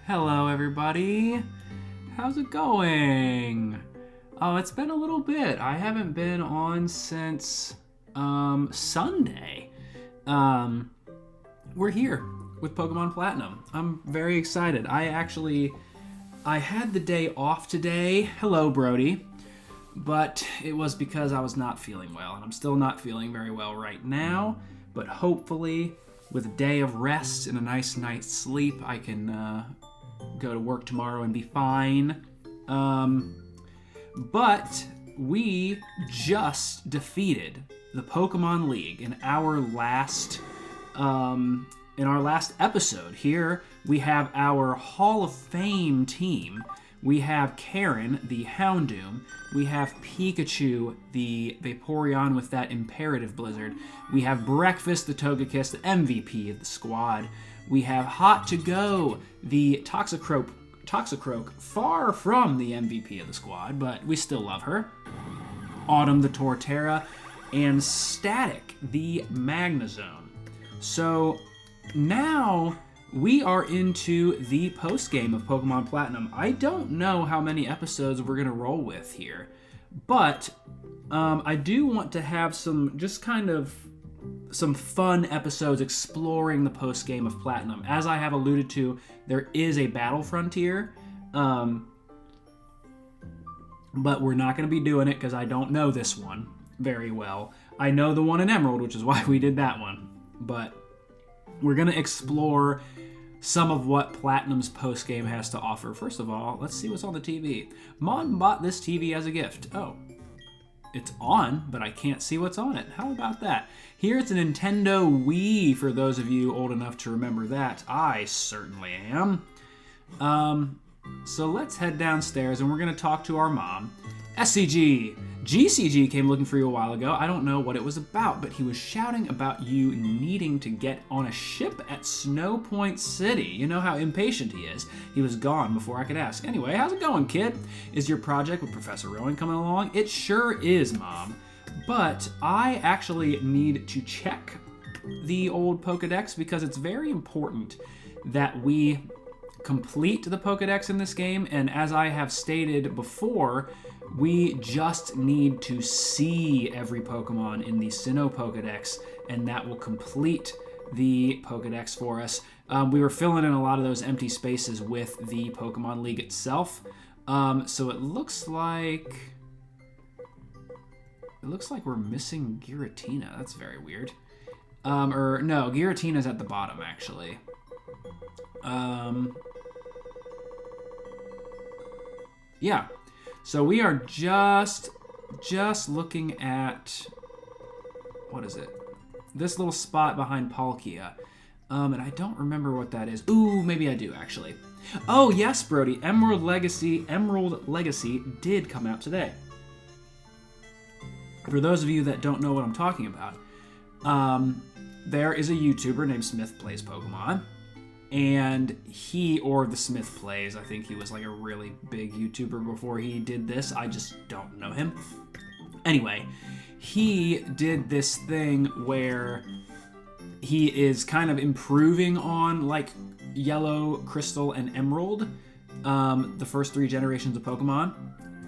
Hello, everybody. How's it going? Oh, it's been a little bit. I haven't been on since Sunday. We're here with Pokemon Platinum. I'm very excited. I had the day off today. Hello, Brody. But it was because I was not feeling well, and I'm still not feeling very well right now. But hopefully, with a day of rest and a nice night's sleep, I can go to work tomorrow and be fine. But we just defeated the Pokemon League in our last episode. Here we have our Hall of Fame team. We have Karen, the Houndoom. We have Pikachu, the Vaporeon with that Imperative Blizzard. We have Breakfast, the Togekiss, the MVP of the squad. We have Hot to Go, the Toxicroak, far from the MVP of the squad, but we still love her. Autumn, the Torterra, and Static, the Magnezone. So now we are into the post-game of Pokemon Platinum. I don't know how many episodes we're going to roll with here, but I do want to have some fun episodes exploring the post-game of Platinum. As I have alluded to, there is a Battle Frontier, but we're not going to be doing it because I don't know this one very well. I know the one in Emerald, which is why we did that one, but we're going to explore some of what Platinum's post-game has to offer. First of all, let's see what's on the TV. Mon bought this TV as a gift. Oh, it's on, but I can't see what's on it. How about that? Here's a Nintendo Wii for those of you old enough to remember that. I certainly am. So let's head downstairs and we're going to talk to our mom. SCG. GCG came looking for you a while ago. I don't know what it was about, but he was shouting about you needing to get on a ship at Snow Point City. You know how impatient he is. He was gone before I could ask. Anyway, how's it going, kid? Is your project with Professor Rowan coming along? It sure is, Mom. But I actually need to check the old Pokedex because it's very important that we complete the Pokedex in this game. And as I have stated before, we just need to see every Pokemon in the Sinnoh Pokedex, and that will complete the Pokedex for us. We were filling in a lot of those empty spaces with the Pokemon League itself. So it looks like we're missing Giratina. That's very weird. Or no, Giratina's at the bottom actually. Yeah. So we are just looking at, what is it? This little spot behind Palkia. And I don't remember what that is. Ooh, maybe I do actually. Oh yes, Brody, Emerald Legacy did come out today. For those of you that don't know what I'm talking about, there is a YouTuber named Smith Plays Pokemon. And he, or the Smith Plays, I think he was like a really big YouTuber before he did this. I just don't know him. Anyway, he did this thing where he is kind of improving on like Yellow, Crystal, and Emerald, the first 3 generations of Pokemon.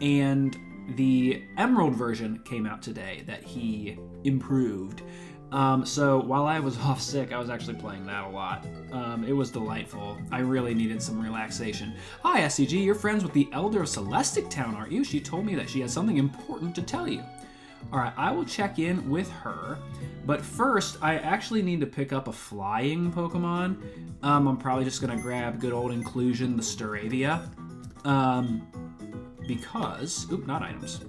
And the Emerald version came out today that he improved. So while I was off sick, I was actually playing that a lot. It was delightful. I really needed some relaxation. Hi, SCG. You're friends with the Elder of Celestic Town, aren't you? She told me that she has something important to tell you. All right, I will check in with her. But first, I actually need to pick up a flying Pokemon. I'm probably just going to grab good old Inclusion, the Staravia. Because... Oop, not items.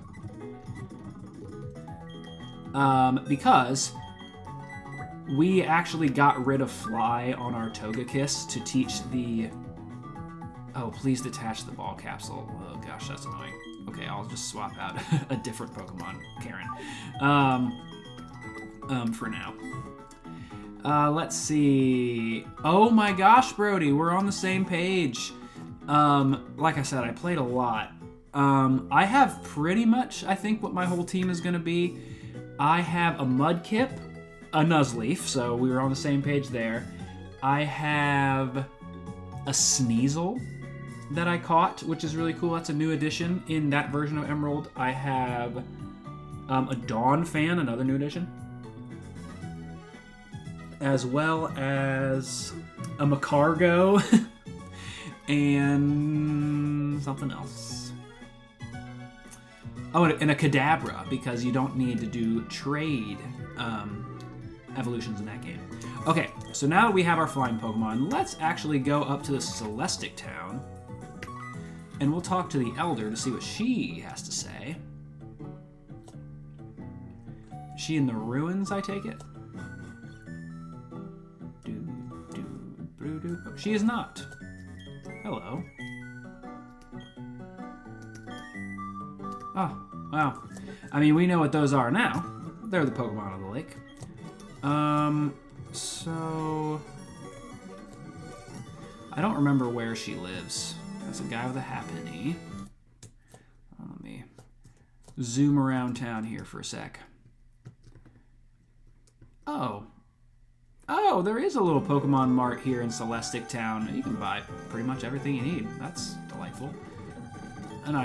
Because we actually got rid of Fly on our Togekiss to teach the... Oh, please detach the ball capsule. Oh gosh, that's annoying. Okay, I'll just swap out a different Pokemon, Karen. For now. Let's see. Oh my gosh, Brody, we're on the same page. Like I said, I played a lot. I have pretty much, I think, what my whole team is going to be. I have a Mudkip, a Nuzleaf, so we were on the same page there. I have a Sneasel that I caught, which is really cool. That's a new addition in that version of Emerald. I have a Dawn Fan, another new addition, as well as a Macargo and something else. Oh, and a Kadabra, because you don't need to do trade evolutions in that game. Okay, so now that we have our flying Pokemon, let's actually go up to the Celestic Town, and we'll talk to the Elder to see what she has to say. Is she in the ruins, I take it? Oh, she is not. Hello. Oh, wow. I mean, we know what those are now. They're the Pokemon of the lake. So... I don't remember where she lives. That's a guy with a Happiny. Let me zoom around town here for a sec. Oh, there is a little Pokemon Mart here in Celestic Town. You can buy pretty much everything you need. That's delightful. And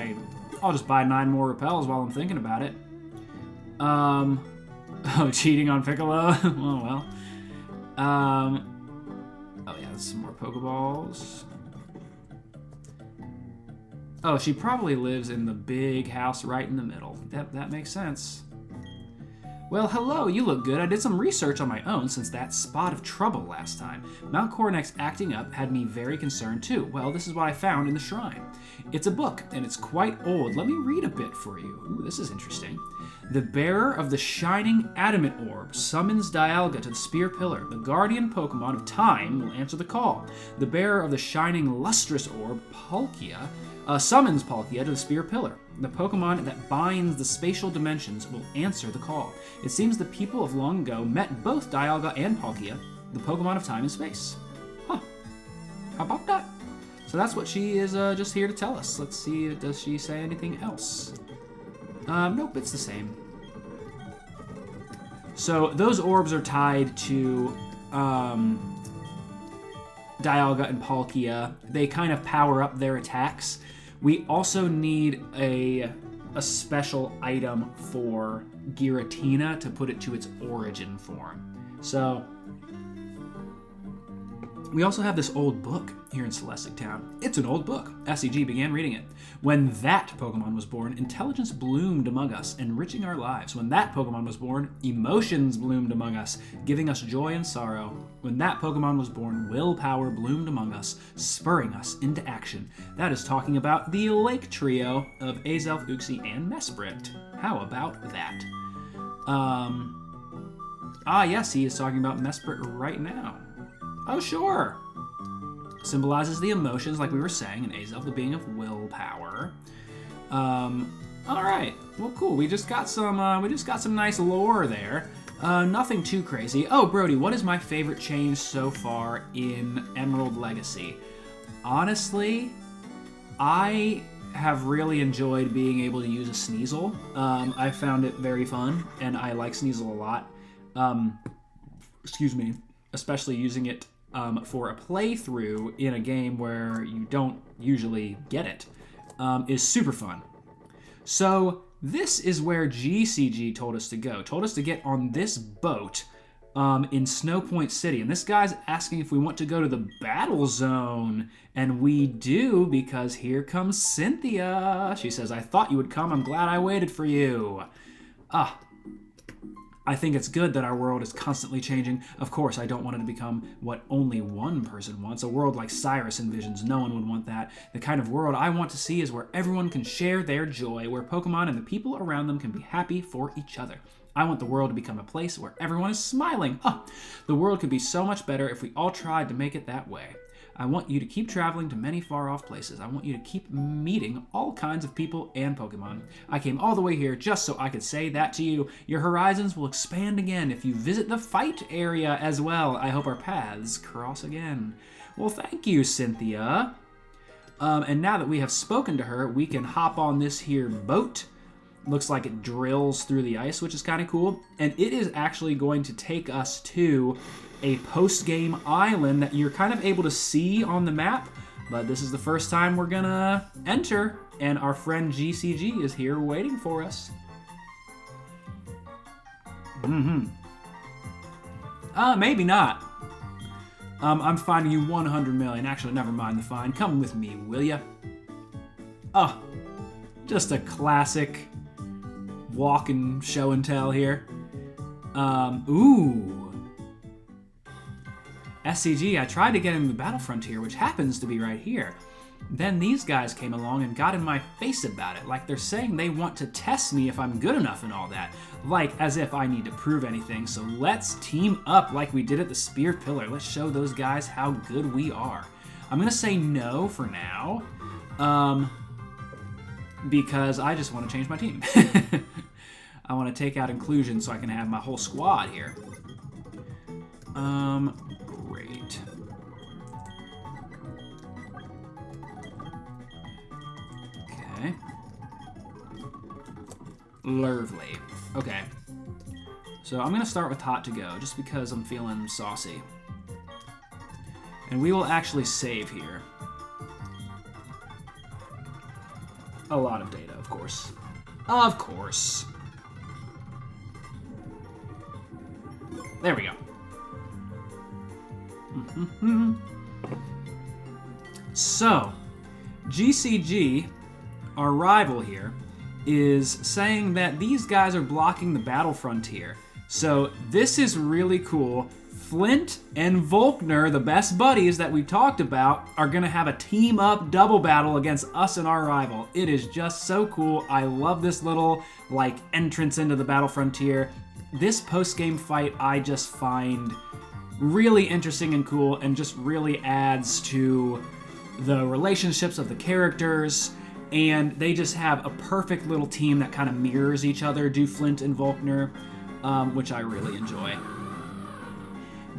I'll just buy 9 more repels while I'm thinking about it. Oh, cheating on Piccolo? Oh, well. Oh, yeah, some more Pokeballs. Oh, she probably lives in the big house right in the middle. That makes sense. Well, hello, you look good. I did some research on my own since that spot of trouble last time. Mount Cornex's acting up had me very concerned too. Well, this is what I found in the shrine. It's a book, and it's quite old. Let me read a bit for you. Ooh, this is interesting. The bearer of the shining adamant orb summons Dialga to the spear pillar. The guardian Pokemon of time will answer the call. The bearer of the shining lustrous orb, Palkia, summons Palkia to the spear pillar. The Pokemon that binds the spatial dimensions will answer the call. It seems the people of long ago met both Dialga and Palkia, the Pokemon of time and space. Huh. How about that? So that's what she is just here to tell us. Let's see, does she say anything else? Nope, it's the same. So those orbs are tied to Dialga and Palkia. They kind of power up their attacks. We also need a special item for Giratina to put it to its origin form. So we also have this old book here in Celestic Town. It's an old book. SEG began reading it. When that Pokemon was born, intelligence bloomed among us, enriching our lives. When that Pokemon was born, emotions bloomed among us, giving us joy and sorrow. When that Pokemon was born, willpower bloomed among us, spurring us into action. That is talking about the Lake Trio of Azelf, Uxie, and Mesprit. How about that? Yes, he is talking about Mesprit right now. Oh, sure. Symbolizes the emotions, like we were saying, and Azelf, the being of willpower. All right. Well, cool. We just got some nice lore there. Nothing too crazy. Oh, Brody, what is my favorite change so far in Emerald Legacy? Honestly, I have really enjoyed being able to use a Sneasel. I found it very fun, and I like Sneasel a lot. Excuse me. Especially using it for a playthrough in a game where you don't usually get it, is super fun. So this is where GCG told us to go. Told us to get on this boat in Snow Point City. And this guy's asking if we want to go to the battle zone. And we do, because here comes Cynthia. She says, I thought you would come. I'm glad I waited for you. I think it's good that our world is constantly changing. Of course, I don't want it to become what only one person wants. A world like Cyrus envisions. No one would want that. The kind of world I want to see is where everyone can share their joy, where Pokemon and the people around them can be happy for each other. I want the world to become a place where everyone is smiling. The world could be so much better if we all tried to make it that way. I want you to keep traveling to many far-off places. I want you to keep meeting all kinds of people and Pokemon. I came all the way here just so I could say that to you. Your horizons will expand again if you visit the fight area as well. I hope our paths cross again. Well, thank you, Cynthia. And now that we have spoken to her, we can hop on this here boat Looks like it drills through the ice, which is kind of cool. And it is actually going to take us to a post-game island that you're kind of able to see on the map. But this is the first time we're going to enter, and our friend GCG is here waiting for us. Maybe not. I'm fining you 100 million. Actually, never mind the fine. Come with me, will ya? Oh, just a classic walk and show and tell here. Ooh. SCG, I tried to get in the Battlefront here, which happens to be right here. Then these guys came along and got in my face about it, like they're saying they want to test me if I'm good enough and all that. Like, as if I need to prove anything, so let's team up like we did at the Spear Pillar. Let's show those guys how good we are. I'm gonna say no for now, because I just want to change my team. I want to take out inclusion so I can have my whole squad here. Great. Okay. Lovely. Okay. So I'm going to start with hot to go, just because I'm feeling saucy. And we will actually save here. A lot of data, of course. Of course. There we go. So, GCG, our rival here, is saying that these guys are blocking the Battlefront here. So this is really cool. Flint and Volkner, the best buddies that we talked about, are going to have a team-up double battle against us and our rival. It is just so cool. I love this little, like, entrance into the Battle Frontier. This post-game fight I just find really interesting and cool, and just really adds to the relationships of the characters, and they just have a perfect little team that kind of mirrors each other, do Flint and Volkner, which I really enjoy.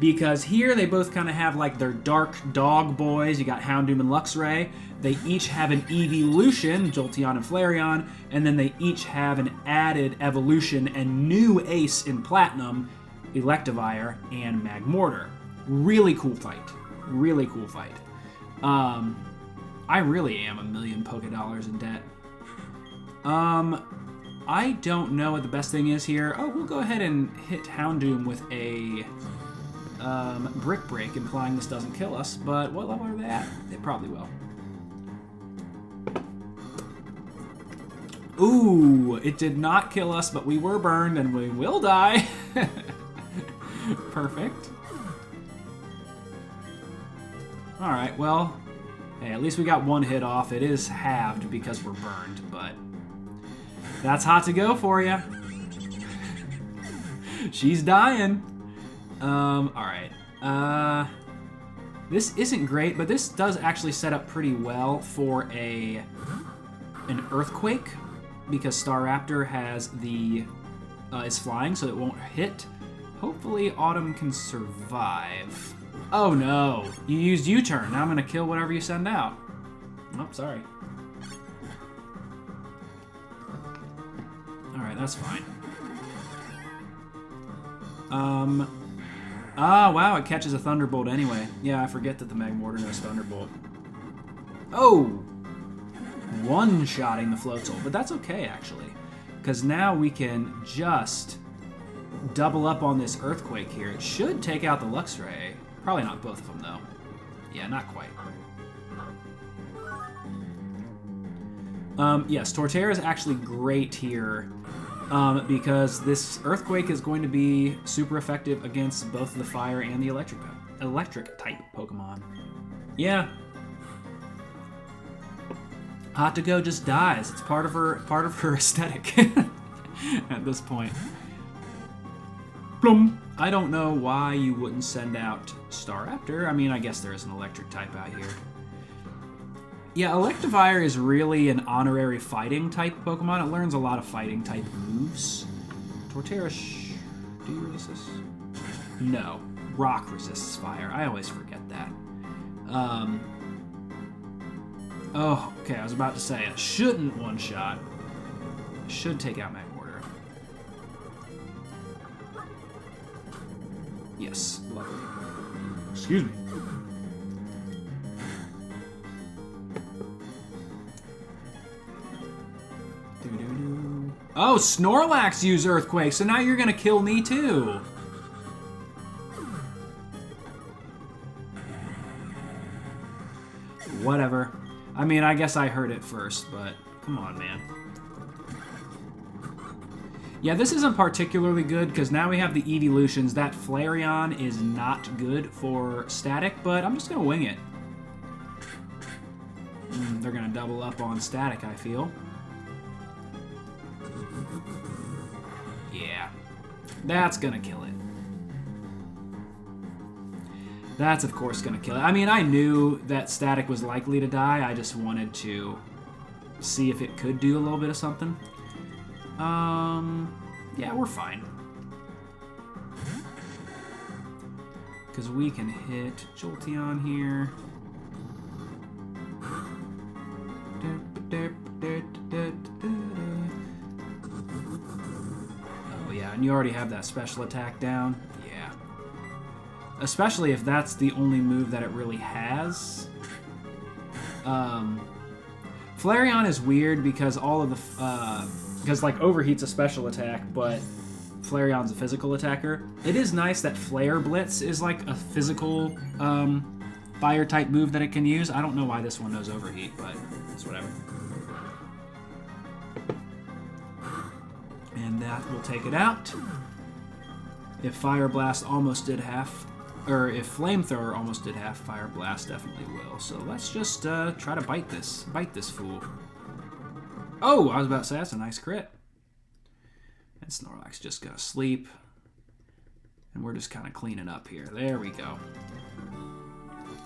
Because here they both kind of have like their dark dog boys. You got Houndoom and Luxray. They each have an evolution, Jolteon and Flareon, and then they each have an added evolution and new ace in Platinum, Electivire and Magmortar. Really cool fight. Really cool fight. I really am $1 million Pokédollars in debt. I don't know what the best thing is here. Oh, we'll go ahead and hit Houndoom with a Brick Break, implying this doesn't kill us, but what level are they at? It probably will. Ooh, it did not kill us, but we were burned and we will die. Perfect. Alright, well, hey, at least we got one hit off. It is halved because we're burned, but that's hot to go for you. She's dying. Alright. This isn't great, but this does actually set up pretty well for an earthquake, because Staraptor has is flying, so it won't hit. Hopefully Autumn can survive. Oh no, you used U-turn. Now I'm gonna kill whatever you send out. Oh, sorry. Alright, that's fine. Wow, it catches a Thunderbolt anyway. Yeah, I forget that the Magmortar knows Thunderbolt. Oh! One-shotting the Floatzel, but that's okay, actually. Because now we can just double up on this Earthquake here. It should take out the Luxray. Probably not both of them, though. Yeah, not quite. Yes, Torterra is actually great here, because this Earthquake is going to be super effective against both the Fire and the Electric type Pokemon. Yeah. Hot to Go just dies. It's part of her aesthetic at this point. Plum. I don't know why you wouldn't send out Staraptor. I mean, I guess there is an electric type out here. Yeah, Electivire is really an honorary fighting type Pokemon. It learns a lot of fighting type moves. Torterra, do you resist this? No. Rock resists fire. I always forget that. Oh, okay, I was about to say, it shouldn't one-shot. should take out Magmortar. Yes, luckily. Excuse me. Oh, Snorlax used Earthquake, so now you're gonna kill me too. Whatever. I mean, I guess I heard it first, but come on, man. Yeah, this isn't particularly good because now we have the evolutions. That Flareon is not good for static, but I'm just gonna wing it. They're gonna double up on static, I feel. Yeah, that's gonna kill it. That's, of course, gonna kill it. I mean, I knew that static was likely to die. I just wanted to see if it could do a little bit of something. Yeah, we're fine. Because we can hit Jolteon here. Oh, yeah, and you already have that special attack down. Yeah. Especially if that's the only move that it really has. Flareon is weird because all of the... because, like, Overheat's a special attack, but Flareon's a physical attacker. It is nice that Flare Blitz is, like, a physical fire-type move that it can use. I don't know why this one knows Overheat, but it's whatever. And that will take it out. If Fire Blast almost did half, or if Flamethrower almost did half, Fire Blast definitely will. So let's just try to bite this fool. Oh, I was about to say, that's a nice crit. And Snorlax just gonna sleep. And we're just kind of cleaning up here. There we go.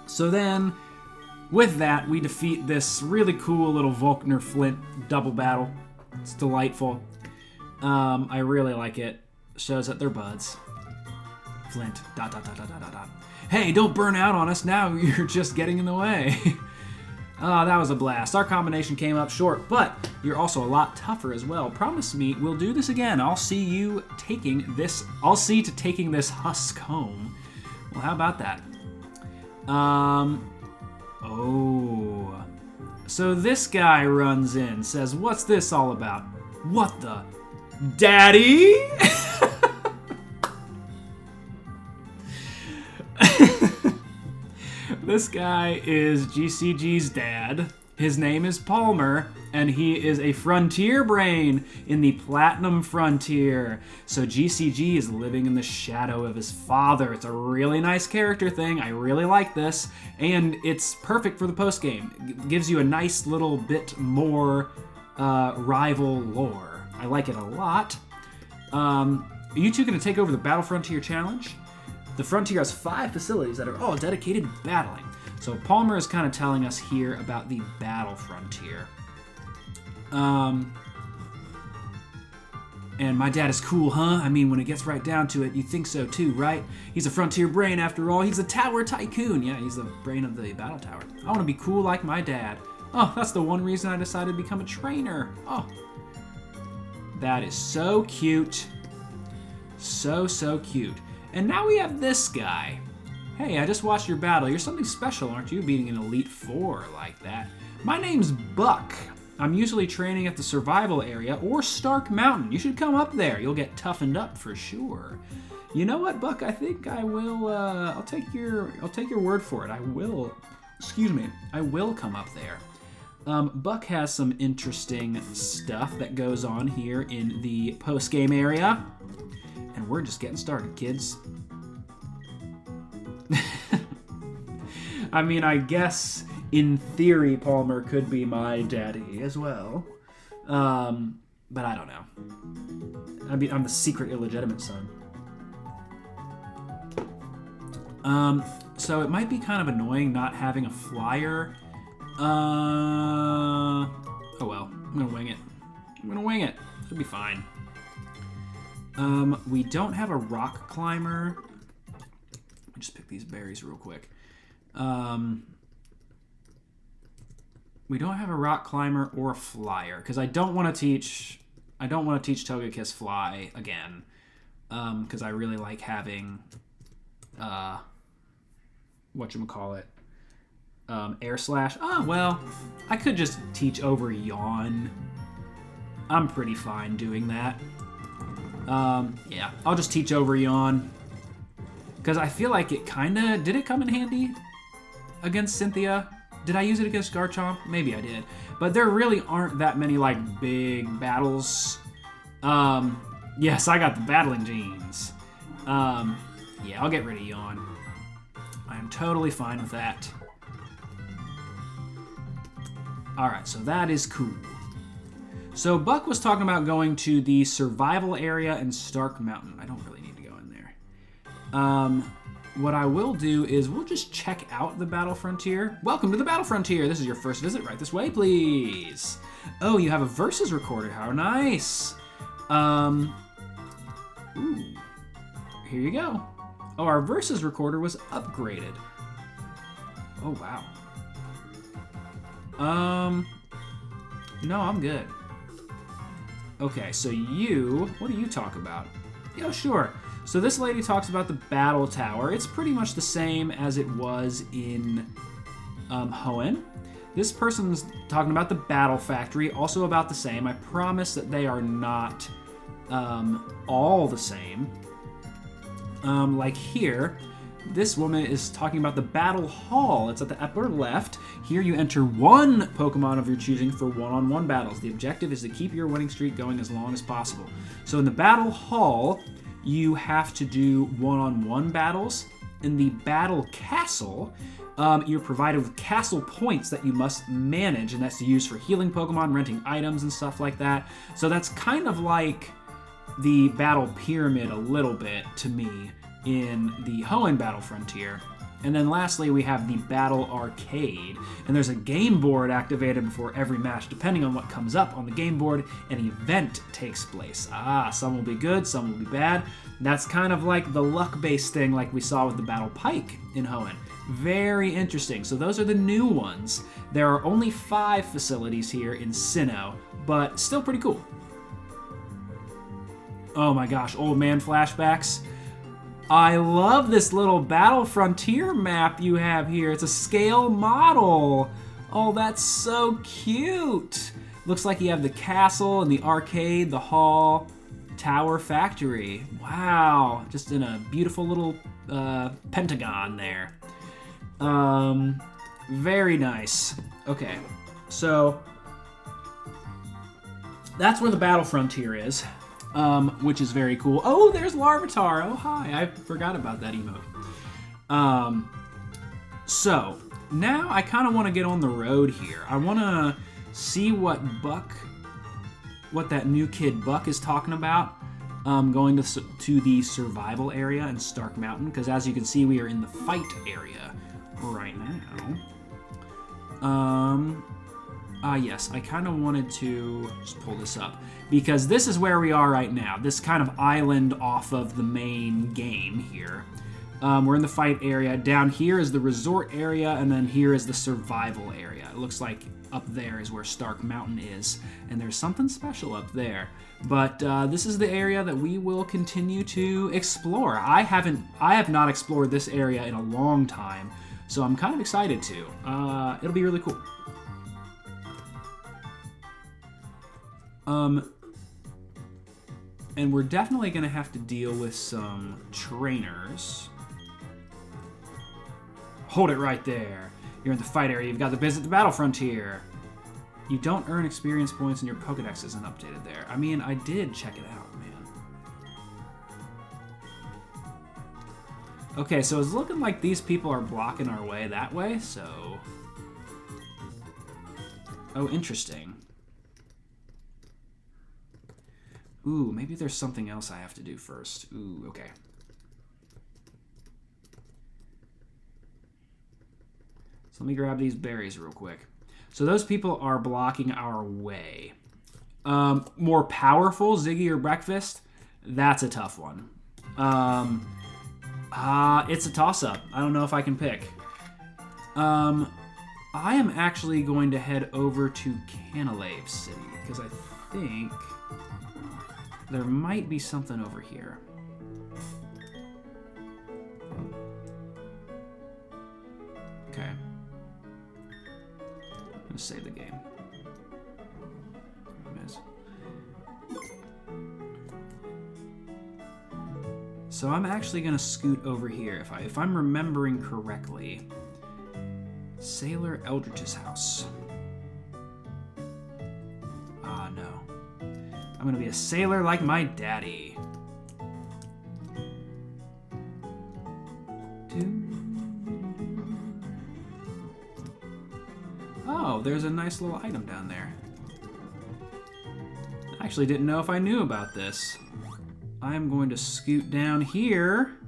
So then, with that, we defeat this really cool little Volkner Flint double battle. It's delightful. I really like it. Shows that they're buds. Flint, ... Hey, don't burn out on us now. You're just getting in the way. That was a blast. Our combination came up short, but you're also a lot tougher as well. Promise me we'll do this again. I'll see you taking this. I'll see to taking this husk home. Well, how about that? Oh. So this guy runs in, says, "What's this all about?" What the? Daddy? This guy is GCG's dad. His name is Palmer, and he is a frontier brain in the Platinum Frontier. So GCG is living in the shadow of his father. It's a really nice character thing. I really like this, and it's perfect for the postgame. It gives you a nice little bit more rival lore. I like it a lot. Are you two going to take over the Battle Frontier Challenge? The Frontier has 5 facilities that are all dedicated to battling. So Palmer is kind of telling us here about the Battle Frontier. And my dad is cool, huh? I mean, when it gets right down to it, you think so too, right? He's a frontier brain after all. He's a tower tycoon. Yeah, he's the brain of the battle tower. I want to be cool like my dad. Oh, that's the one reason I decided to become a trainer. Oh, that is so cute. So cute. And now we have this guy. Hey, I just watched your battle. You're something special, aren't you? Beating an Elite Four like that. My name's Buck. I'm usually training at the survival area or Stark Mountain. You should come up there. You'll get toughened up for sure. You know what, Buck? I think I will. I'll take your word for it. I will. Excuse me. I will come up there. Buck has some interesting stuff that goes on here in the post-game area. And we're just getting started, kids. I mean, I guess in theory Palmer could be my daddy as well. But I don't know. I mean, I'm the secret illegitimate son. So it might be kind of annoying not having a flyer. Oh well, I'm gonna wing it. It'll be fine. We don't have a rock climber. Let me just pick these berries real quick. We don't have a rock climber or a flyer because I don't want to teach I don't want to teach Togekiss Fly again, because I really like having, whatchamacallit, Air Slash. Oh, well, I could just teach over Yawn. I'm pretty fine doing that. Yeah, I'll just teach over Yawn. Because I feel like it kind of... Did it come in handy against Cynthia? Did I use it against Garchomp? Maybe I did. But there really aren't that many, like, big battles. Yes, I got the battling genes. Yeah, I'll get rid of Yawn. I am totally fine with that. Alright, so that is cool. So Buck was talking about going to the survival area in Stark Mountain. I don't really need to go in there. What I will do is we'll just check out the Battle Frontier. Welcome to the Battle Frontier. This is your first visit. Right this way, please. Oh, you have a versus recorder. How nice. Ooh. Here you go. Oh, our versus recorder was upgraded. Oh, wow. No, I'm good. Okay, so what do you talk about? Yeah, sure. So this lady talks about the battle tower. It's pretty much the same as it was in Hoenn. This person's talking about the battle factory, also about the same. I promise that they are not all the same. Like here, this woman is talking about the battle hall. It's at the upper left. Here you enter one Pokemon of your choosing for one-on-one battles. The objective is to keep your winning streak going as long as possible. So in the battle hall, you have to do one-on-one battles. In the battle castle, you're provided with castle points that you must manage, and that's used for healing Pokemon, renting items, and stuff like that. So that's kind of like the battle pyramid a little bit to me in the Hoenn Battle Frontier. And then lastly, we have the Battle Arcade. And there's a game board activated before every match. Depending on what comes up on the game board, an event takes place. Some will be good, some will be bad. That's kind of like the luck-based thing like we saw with the Battle Pike in Hoenn. Very interesting. So those are the new ones. There are only 5 facilities here in Sinnoh, but still pretty cool. Oh my gosh, old man flashbacks. I love this little Battle Frontier map you have here. It's a scale model. Oh, that's so cute. Looks like you have the castle and the arcade, the hall, tower, factory. Wow, just in a beautiful little pentagon there. Very nice. Okay, so that's where the Battle Frontier is. Which is very cool. Oh, there's Larvitar. Oh, hi. I forgot about that emote. So, now I kind of want to get on the road here. I want to see what that new kid Buck is talking about, going to the survival area in Stark Mountain, because as you can see, we are in the fight area right now. Yes, I kind of wanted to just pull this up, because this is where we are right now. This kind of island off of the main game here. We're in the fight area. Down here is the resort area, and then here is the survival area. It looks like up there is where Stark Mountain is, and there's something special up there. But this is the area that we will continue to explore. I have not explored this area in a long time, so I'm kind of excited to. It'll be really cool. And we're definitely going to have to deal with some trainers. Hold it right there. You're in the fight area. You've got to visit the Battle Frontier. You don't earn experience points and your Pokedex isn't updated there. I mean, I did check it out, man. Okay, so it's looking like these people are blocking our way that way, so... Oh, interesting. Ooh, maybe there's something else I have to do first. Ooh, okay. So let me grab these berries real quick. So those people are blocking our way. More powerful, Ziggy or Breakfast? That's a tough one. It's a toss-up. I don't know if I can pick. I am actually going to head over to Canalave City, because I think... there might be something over here. Okay. Let's save the game. There it is. So I'm actually gonna scoot over here if I'm remembering correctly. Sailor Eldritch's house. Ah, no. I'm gonna be a sailor like my daddy. Oh, there's a nice little item down there. I actually didn't know if I knew about this. I'm going to scoot down here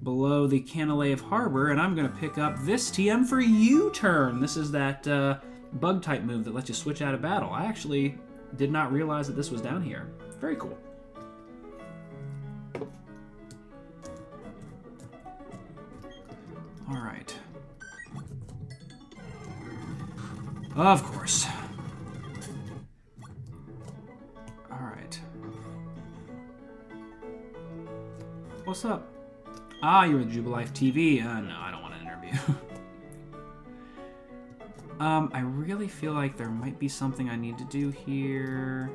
below the Canalave Harbor, and I'm going to pick up this TM for U-turn. This is that bug type move that lets you switch out of battle. I actually did not realize that this was down here. Very cool. All right. Of course. All right. What's up? Ah, you're with Jubilife TV. No, I don't want an interview. I really feel like there might be something I need to do here.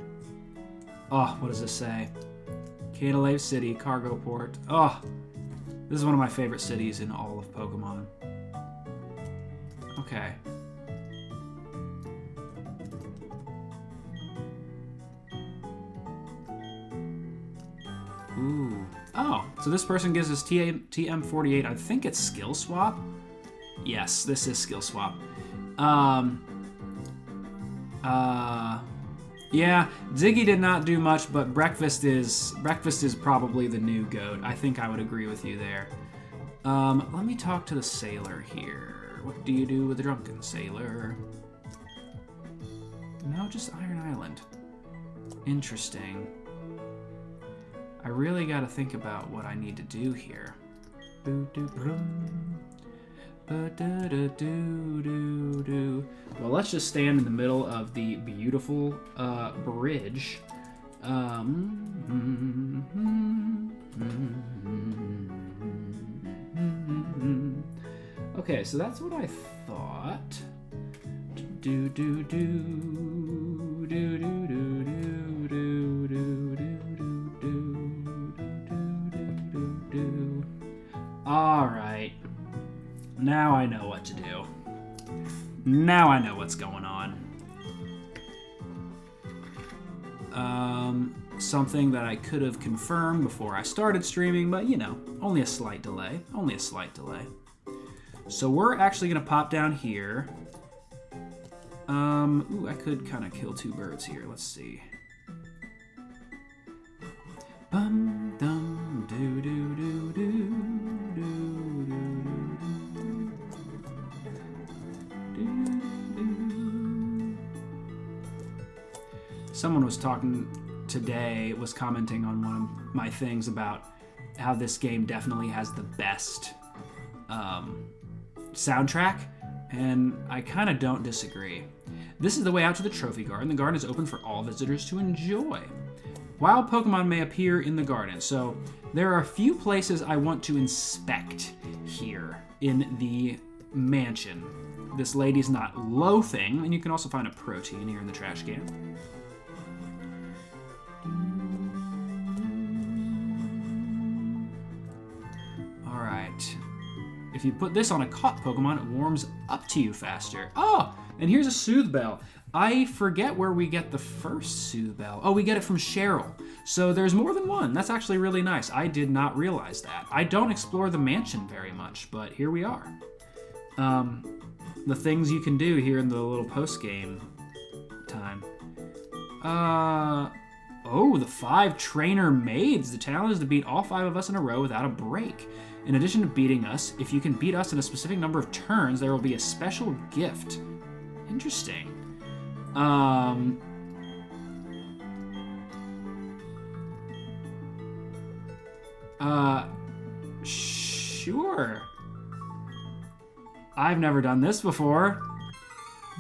Oh, what does this say? Canalave City, cargo port. Oh, this is one of my favorite cities in all of Pokemon. Okay. Ooh. Oh, so this person gives us TM48. I think it's skill swap. Yes, this is skill swap. Yeah, Ziggy did not do much, but breakfast is probably the new GOAT. I think I would agree with you there. Let me talk to the sailor here. What do you do with the drunken sailor? No, just Iron Island. Interesting. I really got to think about what I need to do here. Well, let's just stand in the middle of the beautiful bridge. Okay, so that's what I thought. All right. Now I know what to do. Now I know what's going on. Something that I could have confirmed before I started streaming, but you know, only a slight delay. Only a slight delay. So we're actually gonna pop down here. Ooh, I could kind of kill two birds here. Let's see. Bum dum doo doo doo doo doo doo. Someone was commenting on one of my things about how this game definitely has the best soundtrack, and I kind of don't disagree. This is the way out to the Trophy Garden. The garden is open for all visitors to enjoy. Wild Pokemon may appear in the garden, so there are a few places I want to inspect here in the mansion. This lady's not loathing, and you can also find a protein here in the trash can. Alright. If you put this on a caught Pokemon, it warms up to you faster. Oh, and here's a Soothe Bell. I forget where we get the first Soothe Bell. Oh, we get it from Cheryl. So there's more than one. That's actually really nice. I did not realize that. I don't explore the mansion very much, but here we are. The things you can do here in the little post-game time. Oh, the 5 trainer maids. The challenge is to beat all 5 of us in a row without a break. In addition to beating us, if you can beat us in a specific number of turns, there will be a special gift. Interesting. Sure. I've never done this before.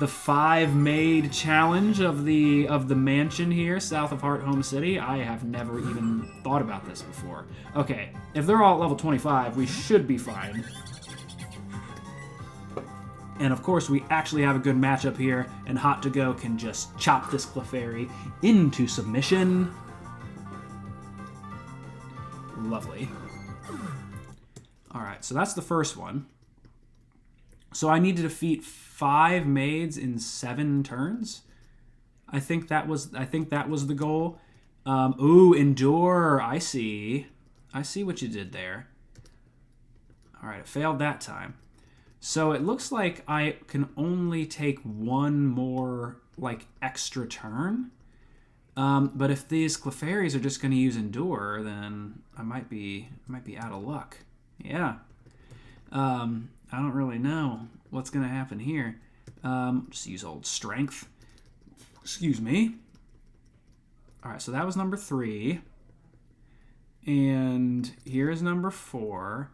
the 5-maid challenge of the mansion here south of Heart Home City. I have never even thought about this before. Okay, if they're all at level 25, we should be fine. And of course, we actually have a good matchup here, and Hot to Go can just chop this Clefairy into submission. Lovely. Alright, so that's the first one. So I need to defeat 5 maids in 7 turns. I think that was the goal. Ooh, endure. I see. I see what you did there. All right, it failed that time. So it looks like I can only take 1 more like extra turn. But if these Clefairies are just going to use endure, then I might be out of luck. Yeah. I don't really know what's going to happen here. Just use old strength. Excuse me. All right, so that was number 3. And here is number 4.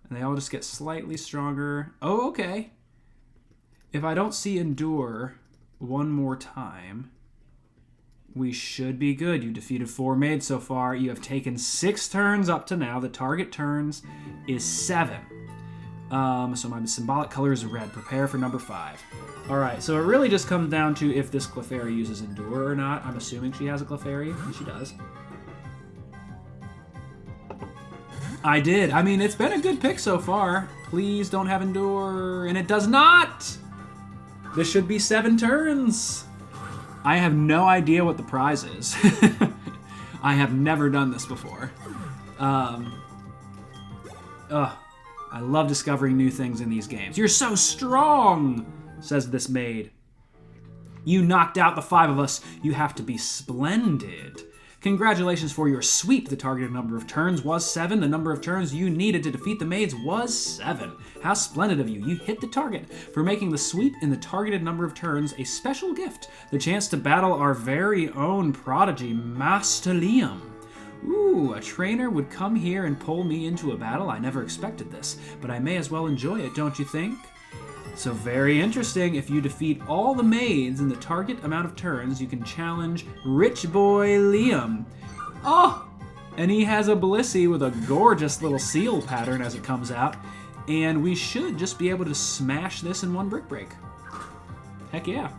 And they all just get slightly stronger. Oh, okay. If I don't see endure 1 more time, we should be good. You defeated 4 maids so far. You have taken 6 turns up to now. The target turns is 7. So my symbolic color is red. Prepare for number 5. Alright, so it really just comes down to if this Clefairy uses Endure or not. I'm assuming she has a Clefairy, and she does. I did. I mean, it's been a good pick so far. Please don't have Endure. And it does not! This should be 7 turns. I have no idea what the prize is. I have never done this before. I love discovering new things in these games. You're so strong, says this maid. You knocked out the 5 of us. You have to be splendid. Congratulations for your sweep. The targeted number of turns was 7. The number of turns you needed to defeat the maids was 7. How splendid of you. You hit the target. For making the sweep in the targeted number of turns a special gift. The chance to battle our very own prodigy, Master Liam. Ooh, a trainer would come here and pull me into a battle? I never expected this, but I may as well enjoy it, don't you think? So very interesting. If you defeat all the maids in the target amount of turns, you can challenge Rich Boy Liam. Oh! And he has a Blissey with a gorgeous little seal pattern as it comes out. And we should just be able to smash this in 1 brick break. Heck yeah.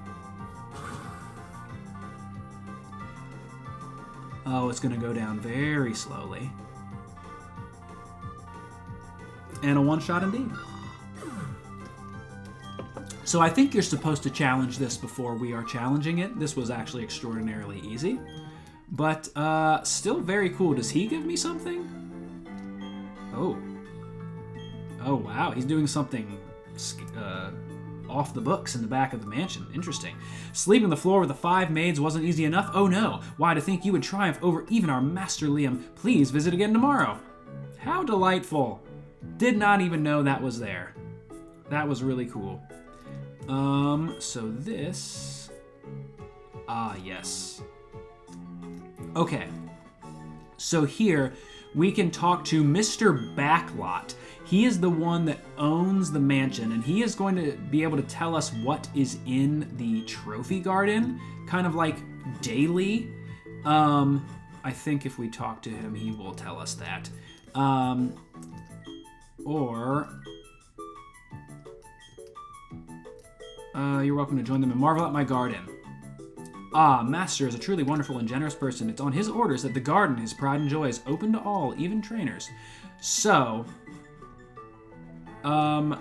Oh, it's going to go down very slowly. And a 1-shot indeed. So I think you're supposed to challenge this before we are challenging it. This was actually extraordinarily easy. But still very cool. Does he give me something? Oh. Oh, wow. He's doing something off the books in the back of the mansion. Interesting. Sleeping on the floor with the 5 maids wasn't easy enough? Oh no. Why, to think you would triumph over even our Master Liam. Please visit again tomorrow. How delightful. Did not even know that was there. That was really cool. So this... Ah, yes. Okay. So here, we can talk to Mr. Backlot. He is the one that owns the mansion, and he is going to be able to tell us what is in the trophy garden, kind of like daily. I think if we talk to him, he will tell us that. You're welcome to join them and marvel at my garden. Ah, Master is a truly wonderful and generous person. It's on his orders that the garden, his pride and joy, is open to all, even trainers. So, I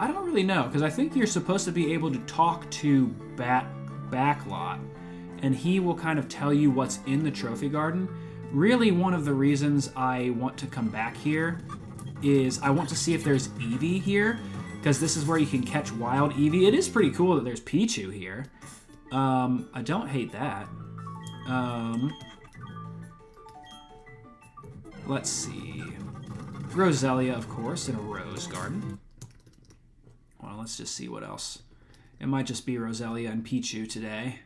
don't really know, because I think you're supposed to be able to talk to Backlot, and he will kind of tell you what's in the trophy garden. Really, one of the reasons I want to come back here is I want to see if there's Eevee here, because this is where you can catch wild Eevee. It is pretty cool that there's Pichu here. I don't hate that. Let's see. Roselia, of course, in a rose garden. Well, let's just see what else. It might just be Roselia and Pichu today.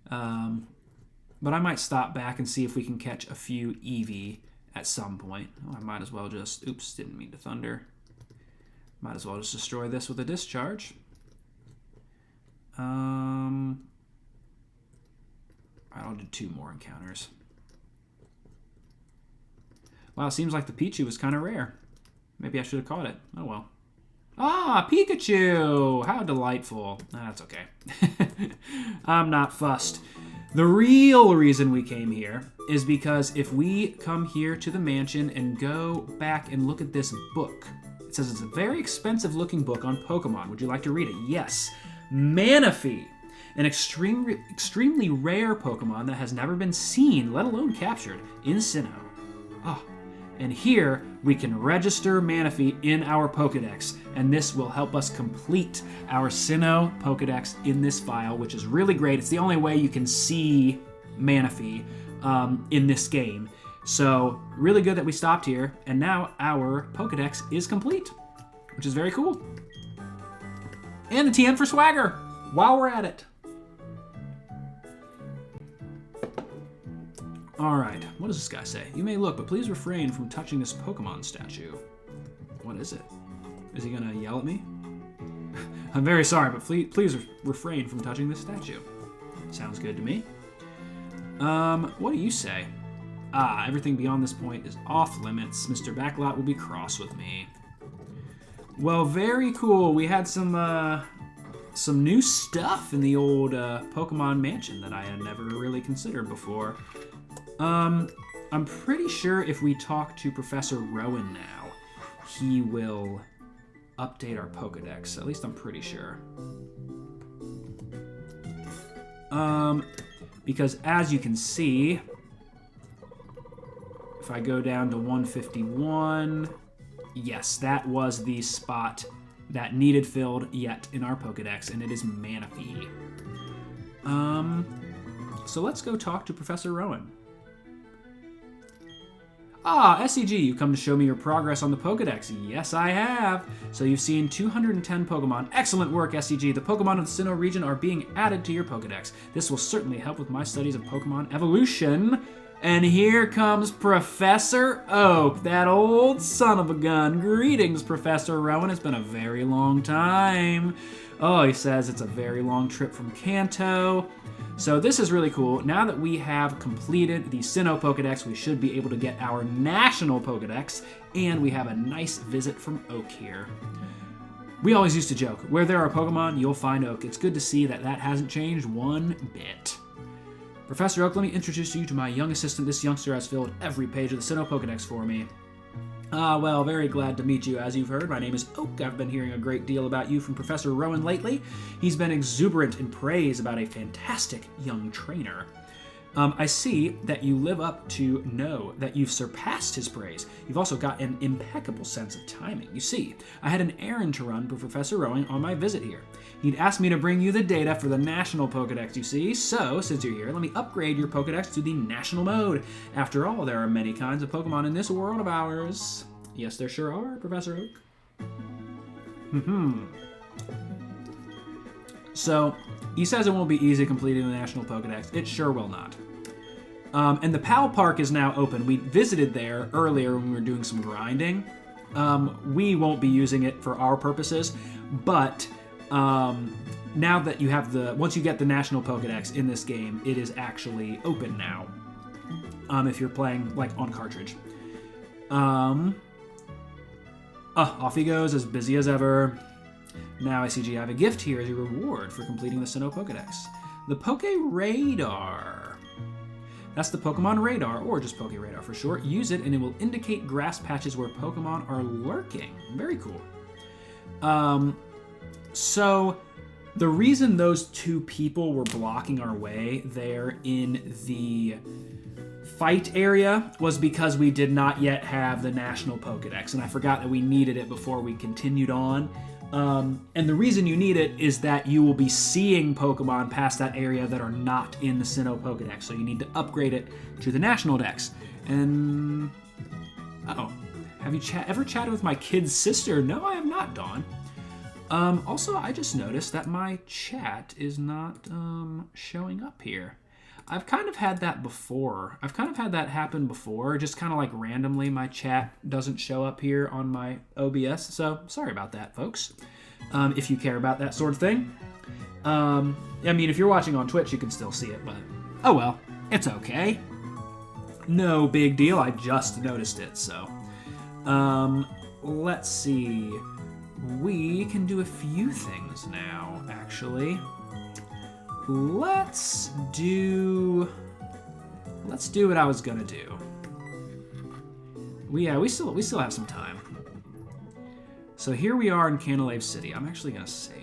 But I might stop back and see if we can catch a few Eevee at some point. Oh, I might as well just... Oops, didn't mean to thunder. Might as well just destroy this with a discharge. I'll do 2 more encounters. Wow, it seems like the Pichu was kind of rare. Maybe I should have caught it. Oh well. Ah, Pikachu! How delightful. That's okay. I'm not fussed. The real reason we came here is because if we come here to the mansion and go back and look at this book, it says it's a very expensive looking book on Pokemon. Would you like to read it? Yes. Manaphy, an extremely rare Pokemon that has never been seen, let alone captured, in Sinnoh. Oh, and here we can register Manaphy in our Pokedex, and this will help us complete our Sinnoh Pokedex in this file, which is really great. It's the only way you can see Manaphy in this game. So really good that we stopped here, and now our Pokedex is complete, which is very cool. And the TN for swagger, while we're at it. Alright, what does this guy say? You may look, but please refrain from touching this Pokemon statue. What is it? Is he gonna yell at me? I'm very sorry, but please refrain from touching this statue. Sounds good to me. What do you say? Ah, everything beyond this point is off limits. Mr. Backlot will be cross with me. Well, very cool. We had some new stuff in the old Pokemon Mansion that I had never really considered before. I'm pretty sure if we talk to Professor Rowan now, he will update our Pokedex. At least I'm pretty sure. Because as you can see, if I go down to 151, yes, that was the spot that needed filled yet in our Pokedex, and it is Manaphy. So let's go talk to Professor Rowan. Ah, SCG, you come to show me your progress on the Pokedex. Yes, I have. So you've seen 210 Pokemon. Excellent work, SCG. The Pokemon of the Sinnoh region are being added to your Pokedex. This will certainly help with my studies of Pokemon evolution. And here comes Professor Oak, that old son of a gun. Greetings, Professor Rowan. It's been a very long time. Oh, he says it's a very long trip from Kanto. So this is really cool. Now that we have completed the Sinnoh Pokedex, we should be able to get our National Pokedex, and we have a nice visit from Oak here. We always used to joke, where there are Pokemon, you'll find Oak. It's good to see that that hasn't changed one bit. Professor Oak, let me introduce you to my young assistant. This youngster has filled every page of the Sinnoh Pokedex for me. Ah, well, very glad to meet you. As you've heard, my name is Oak. I've been hearing a great deal about you from Professor Rowan lately. He's been exuberant in praise about a fantastic young trainer. I see that you live up to know that you've surpassed his praise. You've also got an impeccable sense of timing. You see, I had an errand to run for Professor Rowan on my visit here. He'd asked me to bring you the data for the National Pokedex, you see. So, since you're here, let me upgrade your Pokedex to the National mode. After all, there are many kinds of Pokemon in this world of ours. Yes, there sure are, Professor Oak. So, he says it won't be easy completing the National Pokedex. It sure will not. And the PAL Park is now open. We visited there earlier when we were doing some grinding. We won't be using it for our purposes, but now that you have once you get the National Pokedex in this game, it is actually open now. If you're playing like on cartridge. Off he goes, as busy as ever. Now, ICG, I have a gift here as a reward for completing the Sinnoh Pokedex. The Poke Radar. That's the Pokemon Radar, or just Poke Radar for short. Use it and it will indicate grass patches where Pokemon are lurking. Very cool. So, the reason those two people were blocking our way there in the fight area was because we did not yet have the National Pokedex, and I forgot that we needed it before we continued on. And the reason you need it is that you will be seeing Pokemon past that area that are not in the Sinnoh Pokedex, so you need to upgrade it to the National Dex. And have you ever chatted with my kid's sister? No, I have not, Dawn. Also, I just noticed that my chat is not showing up here. I've kind of had that before. I've kind of had that happen before. Just kind of like randomly my chat doesn't show up here on my OBS. So sorry about that, folks. If you care about that sort of thing. I mean, if you're watching on Twitch, you can still see it, but oh well, it's okay. No big deal. I just noticed it, so. Let's see. We can do a few things now, actually. Let's do what I was gonna do. We still have some time. So here we are in Canalave City. I'm actually gonna save.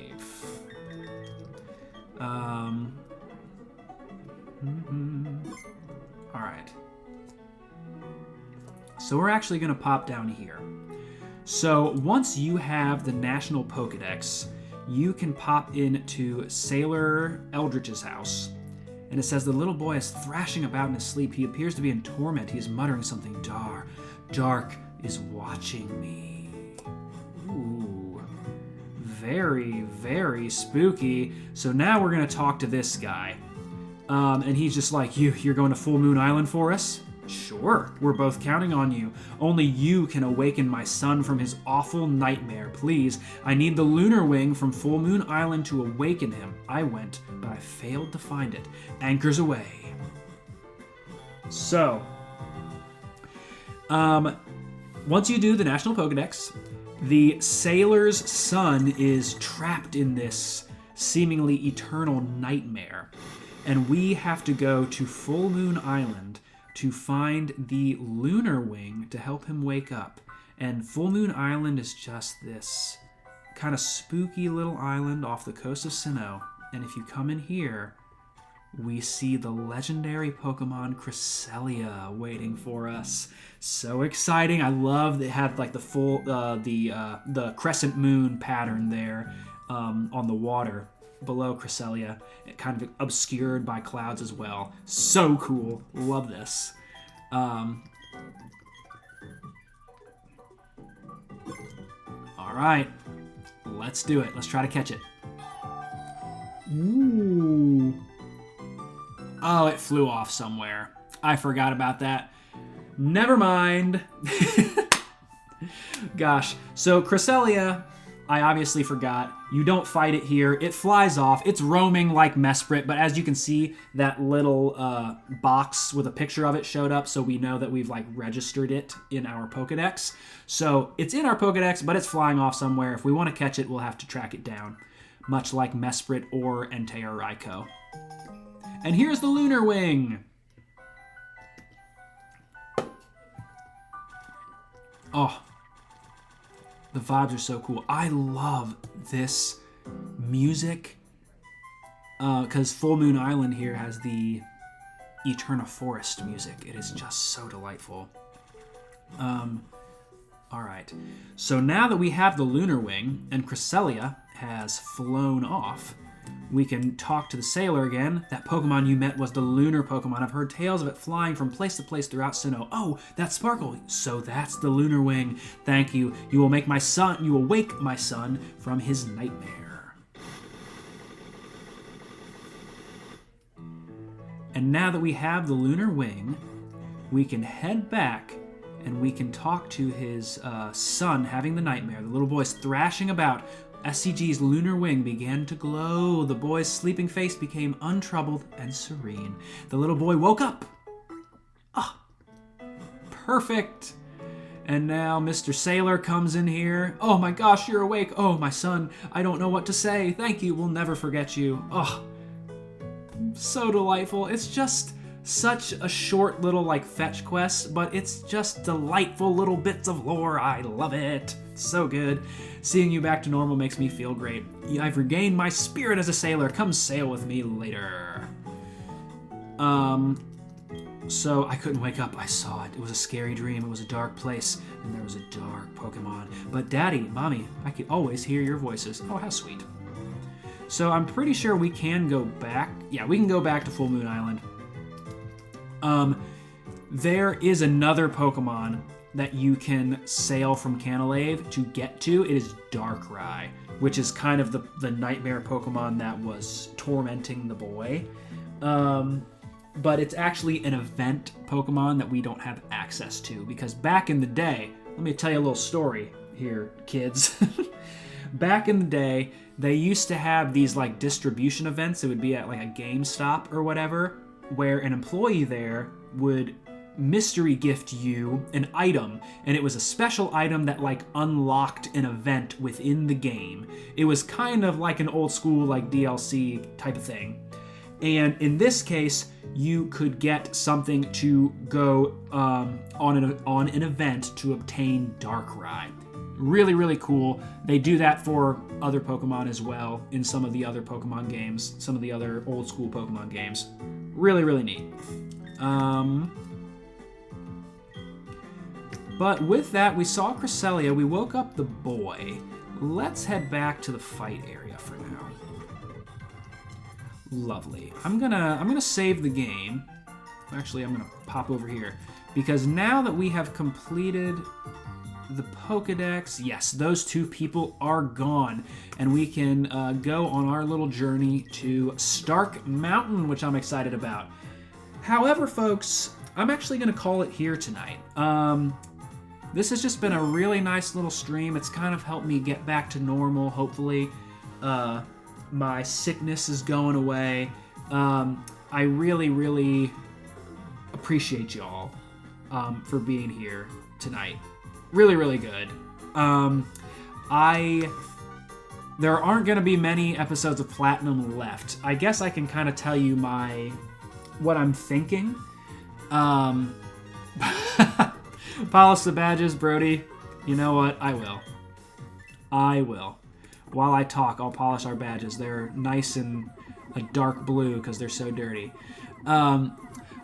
All right. So we're actually gonna pop down here. So once you have the National Pokedex, you can pop into Sailor Eldritch's house. And it says the little boy is thrashing about in his sleep. He appears to be in torment. He is muttering something. Dark is watching me. Ooh. Very, very spooky. So now we're going to talk to this guy. And he's just like, you're going to Full Moon Island for us? Sure, we're both counting on you. Only you can awaken my son from his awful nightmare. Please, I need the lunar wing from Full Moon Island to awaken him. I went, but I failed to find it. Anchors away. So, once you do the National Pokedex, the sailor's son is trapped in this seemingly eternal nightmare. And we have to go to Full Moon Island to find the lunar wing to help him wake up. And Full Moon Island is just this kind of spooky little island off the coast of Sinnoh. And if you come in here, we see the legendary Pokemon Cresselia waiting for us. So exciting. I love they have like the full the crescent moon pattern there on the water below Cresselia, kind of obscured by clouds as well. So cool. Love this. All right. Let's do it. Let's try to catch it. Ooh. Oh, it flew off somewhere. I forgot about that. Never mind. Gosh. So Cresselia, I obviously forgot. You don't fight it here. It flies off. It's roaming like Mesprit, but as you can see, that little box with a picture of it showed up, so we know that we've like registered it in our Pokedex. So it's in our Pokedex, but it's flying off somewhere. If we want to catch it, we'll have to track it down, much like Mesprit or Entei or Raikou. And here's the Lunar Wing. Oh. The vibes are so cool. I love this music because Full Moon Island here has the Eterna Forest music. It is just so delightful. All right. So now that we have the Lunar Wing and Cresselia has flown off, we can talk to the sailor again. That Pokemon you met was the lunar Pokemon. I've heard tales of it flying from place to place throughout Sinnoh. Oh, that Sparkle. So that's the Lunar Wing. Thank you. You will wake my son from his nightmare. And now that we have the Lunar Wing, we can head back and we can talk to his son having the nightmare. The little boy's thrashing about. SCG's lunar wing began to glow. The boy's sleeping face became untroubled and serene. The little boy woke up. Ah, perfect. And now Mr. Sailor comes in here. Oh my gosh, you're awake. Oh, my son, I don't know what to say. Thank you, we'll never forget you. Oh, so delightful. It's just such a short little like fetch quest, but it's just delightful little bits of lore. I love it. It's so good. Seeing you back to normal makes me feel great. I've regained my spirit as a sailor. Come sail with me later. So I couldn't wake up. I saw it. It was a scary dream. It was a dark place, and there was a dark Pokemon. But Daddy, Mommy, I could always hear your voices. Oh, how sweet. So I'm pretty sure we can go back. Yeah, we can go back to Full Moon Island. There is another Pokemon that you can sail from Canalave to get to. It is Darkrai, which is kind of the nightmare Pokemon that was tormenting the boy. but it's actually an event Pokemon that we don't have access to, because back in the day, let me tell you a little story here, kids. Back in the day, they used to have these like distribution events. It would be at like a GameStop or whatever, where an employee there would mystery gift you an item, and it was a special item that like unlocked an event within the game. It was kind of like an old school like DLC type of thing. And in this case, you could get something to go on an event to obtain Darkrai. Really, really cool. They do that for other Pokemon as well in some of the other Pokemon games, some of the other old school Pokemon games. Really, really neat. But with that, we saw Cresselia. We woke up the boy. Let's head back to the fight area for now. Lovely. I'm gonna save the game. Actually, I'm gonna pop over here because now that we have completed the Pokedex, yes, those two people are gone, and we can go on our little journey to Stark Mountain, which I'm excited about. However, folks, I'm actually gonna call it here tonight. This has just been a really nice little stream. It's kind of helped me get back to normal, hopefully. My sickness is going away. I really, really appreciate y'all for being here tonight. Really, really good. There aren't going to be many episodes of Platinum left. I guess I can kind of tell you what I'm thinking. Polish the badges, Brody. You know what? I will. While I talk, I'll polish our badges. They're nice and a dark blue because they're so dirty. But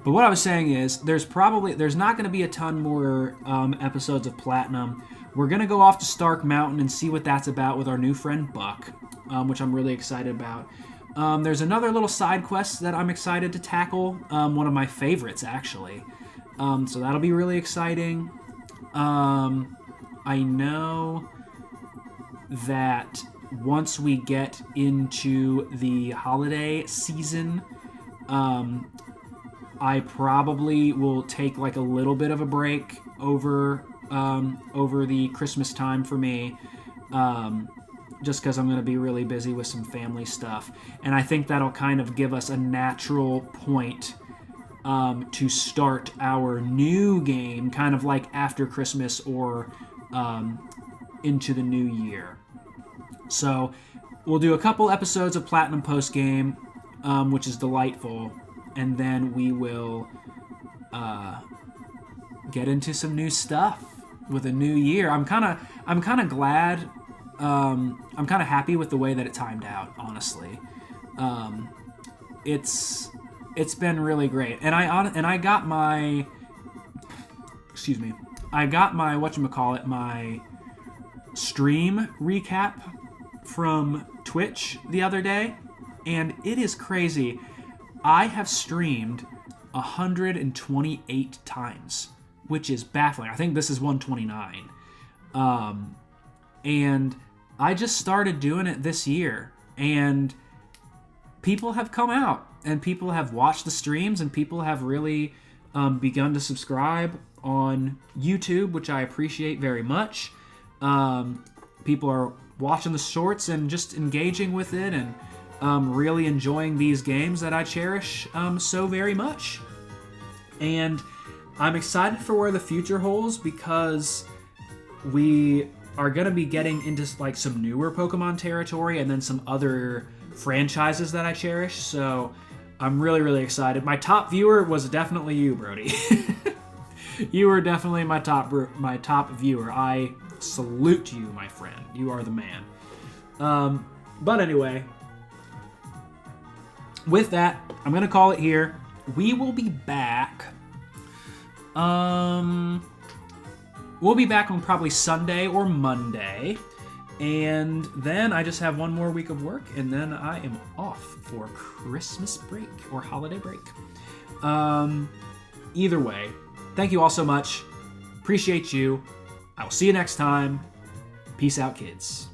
what I was saying is, there's not going to be a ton more episodes of Platinum. We're going to go off to Stark Mountain and see what that's about with our new friend Buck, which I'm really excited about. There's another little side quest that I'm excited to tackle. One of my favorites, actually. So that'll be really exciting. I know that once we get into the holiday season, I probably will take like a little bit of a break over the Christmas time for me, just because I'm going to be really busy with some family stuff. And I think that'll kind of give us a natural point to start our new game, kind of like after Christmas or into the new year. So we'll do a couple episodes of Platinum post-game, which is delightful, and then we will get into some new stuff with a new year. I'm kind of glad. I'm kind of happy with the way that it timed out, honestly. It's been really great, and I got my whatchamacallit, my stream recap from Twitch the other day, and it is crazy. I have streamed 128 times, which is baffling. I think this is 129. And I just started doing it this year, and people have come out, and people have watched the streams, and people have really begun to subscribe on YouTube, which I appreciate very much. People are watching the shorts and just engaging with it, and really enjoying these games that I cherish so very much. And I'm excited for where the future holds, because we are going to be getting into like some newer Pokemon territory, and then some other franchises that I cherish. So I'm really, really excited. My top viewer was definitely you, Brody. You were definitely my top viewer. I salute you, my friend. You are the man. But anyway, with that, I'm going to call it here. We will be back. We'll be back on probably Sunday or Monday. And then I just have one more week of work, and then I am off for Christmas break or holiday break. Either way, thank you all so much. Appreciate you. I will see you next time. Peace out, kids.